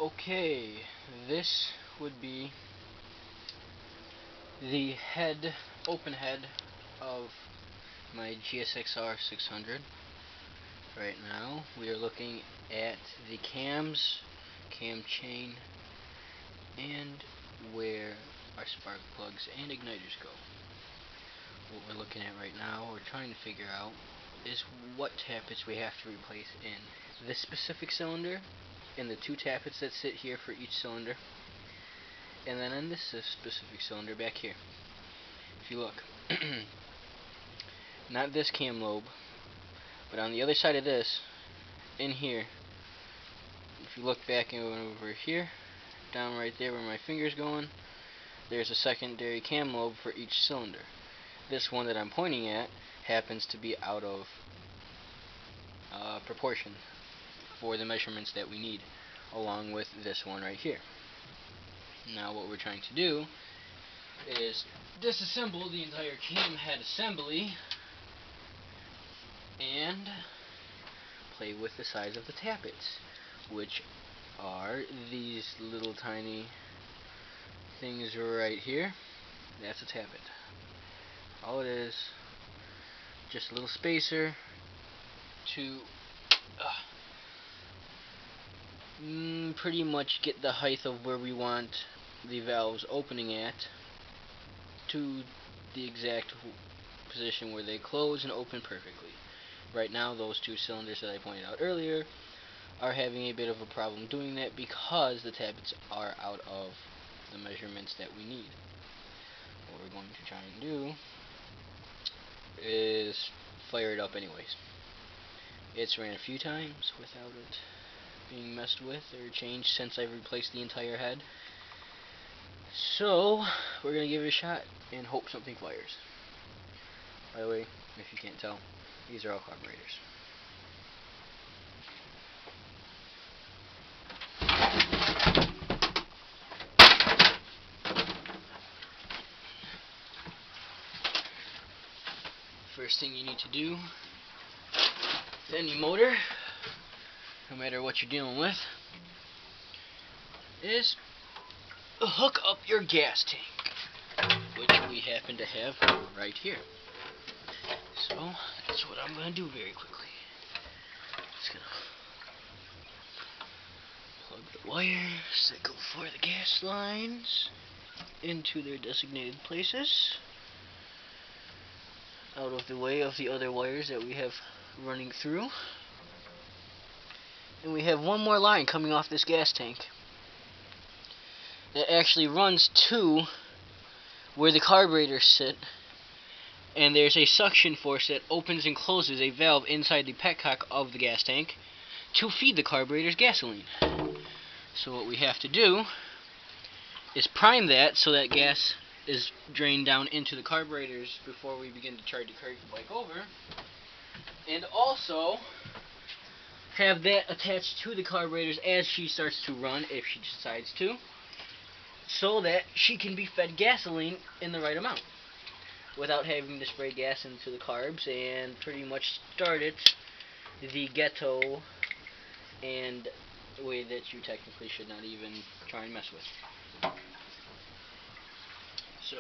Okay, this would be the open head of my GSXR 600. Right now, we are looking at the cams, cam chain, and where our spark plugs and igniters go. What we're looking at right now, we're trying to figure out, is what tappets we have to replace in this specific cylinder, and the two tappets that sit here for each cylinder, and then in this specific cylinder back here. If you look, not this cam lobe, but on the other side of this, in here, if you look back and over here, down right there where my finger's going, there's a secondary cam lobe for each cylinder. This one that I'm pointing at happens to be out of proportion for the measurements that we need, along with this one right here. Now what we're trying to do is disassemble the entire cam head assembly and play with the size of the tappets, which are these little tiny things right here. That's a tappet. All it is, just a little spacer to pretty much get the height of where we want the valves opening at to the exact position where they close and open perfectly. Right now, those two cylinders that I pointed out earlier are having a bit of a problem doing that because the tappets are out of the measurements that we need. What we're going to try and do is fire it up anyways. It's ran a few times without it being messed with or changed since I've replaced the entire head. So we're going to give it a shot and hope something fires. By the way, if you can't tell, these are all carburetors. First thing you need to do with any motor, no matter what you're dealing with, is hook up your gas tank, which we happen to have right here. So that's what I'm going to do very quickly. Just going to plug the wires that go for the gas lines into their designated places, out of the way of the other wires that we have running through. And we have one more line coming off this gas tank that actually runs to where the carburetors sit, and there's a suction force that opens and closes a valve inside the petcock of the gas tank to feed the carburetors gasoline. So what we have to do is prime that so that gas is drained down into the carburetors before we begin to try to carry the bike over, and also have that attached to the carburetors as she starts to run, if she decides to, so that she can be fed gasoline in the right amount without having to spray gas into the carbs and pretty much start it the ghetto and the way that you technically should not even try and mess with. So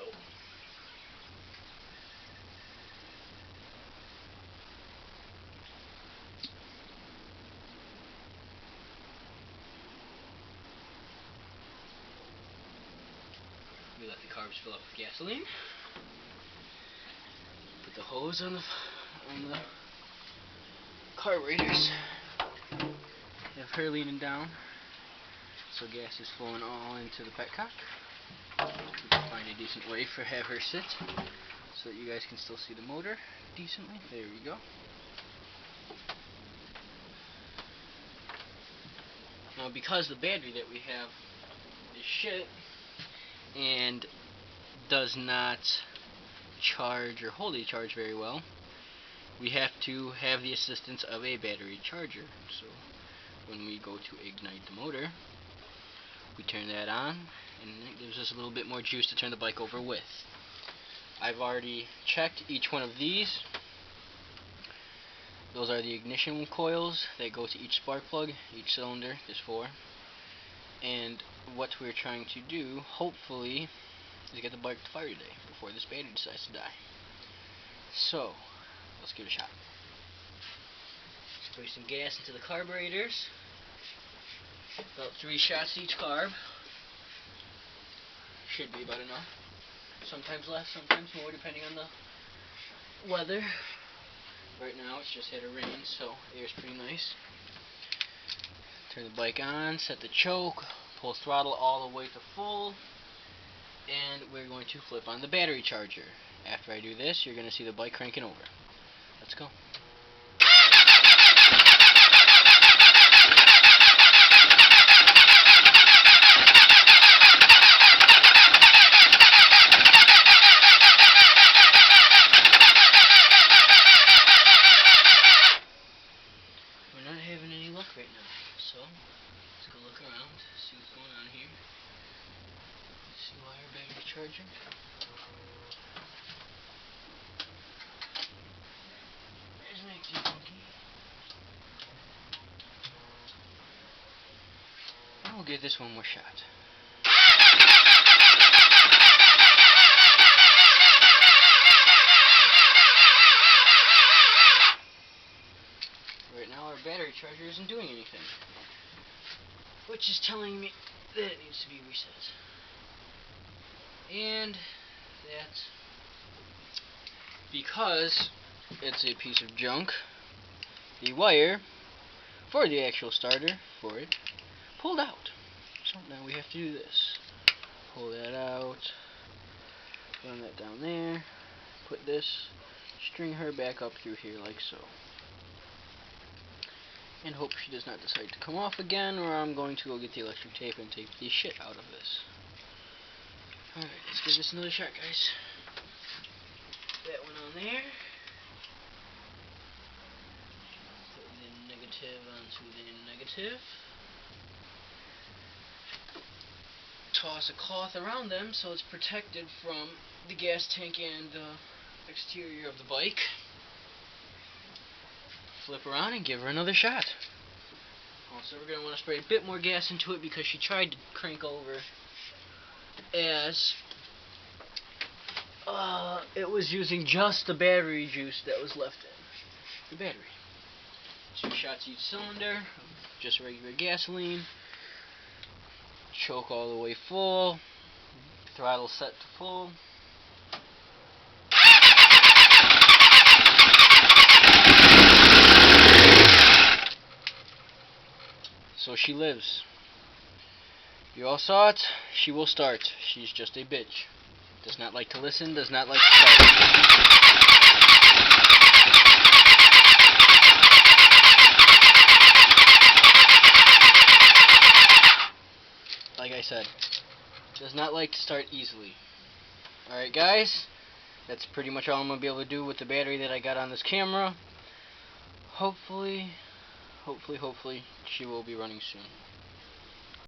we let the carbs fill up with gasoline. Put the hose on the carburetors. Have her leaning down so gas is flowing all into the petcock. Find a decent way for have her sit so that you guys can still see the motor decently. There we go. Now, because the battery that we have is shit and does not charge or hold a charge very well, we have to have the assistance of a battery charger. So when we go to ignite the motor, we turn that on, and it gives us a little bit more juice to turn the bike over with. I've already checked each one of these. Those are the ignition coils that go to each spark plug, each cylinder. There's 4. And what we're trying to do, hopefully, is get the bike to fire today before this battery decides to die. So, let's give it a shot. Spray some gas into the carburetors. About 3 shots each carb. Should be about enough. Sometimes less, sometimes more, depending on the weather. Right now it's just had a rain, so air's pretty nice. Turn the bike on, set the choke, pull throttle all the way to full, and we're going to flip on the battery charger. After I do this, you're going to see the bike cranking over. Let's go. We're not having any luck right now, so let's go look around, see what's going on here. See why our battery's charging. There's an exit monkey. And we'll give this one more shot. Right now our battery charger isn't doing anything, which is telling me that it needs to be reset. And that's because it's a piece of junk. The wire for the actual starter for it pulled out. So now we have to do this. Pull that out, run that down there, put this, string her back up through here like so. And hope she does not decide to come off again, or I'm going to go get the electric tape and tape the shit out of this. Alright, let's give this another shot, guys. That one on there. Put the negative onto the negative. Toss a cloth around them so it's protected from the gas tank and the exterior of the bike. Flip around and give her another shot. Also, we're going to want to spray a bit more gas into it because she tried to crank over as it was using just the battery juice that was left in the battery. 2 shots each cylinder, just regular gasoline. Choke all the way full. Throttle set to full. So she lives. You all saw it. She will start. She's just a bitch. Does not like to listen, does not like to start. Like I said, does not like to start easily. Alright guys, that's pretty much all I'm going to be able to do with the battery that I got on this camera. Hopefully, she will be running soon.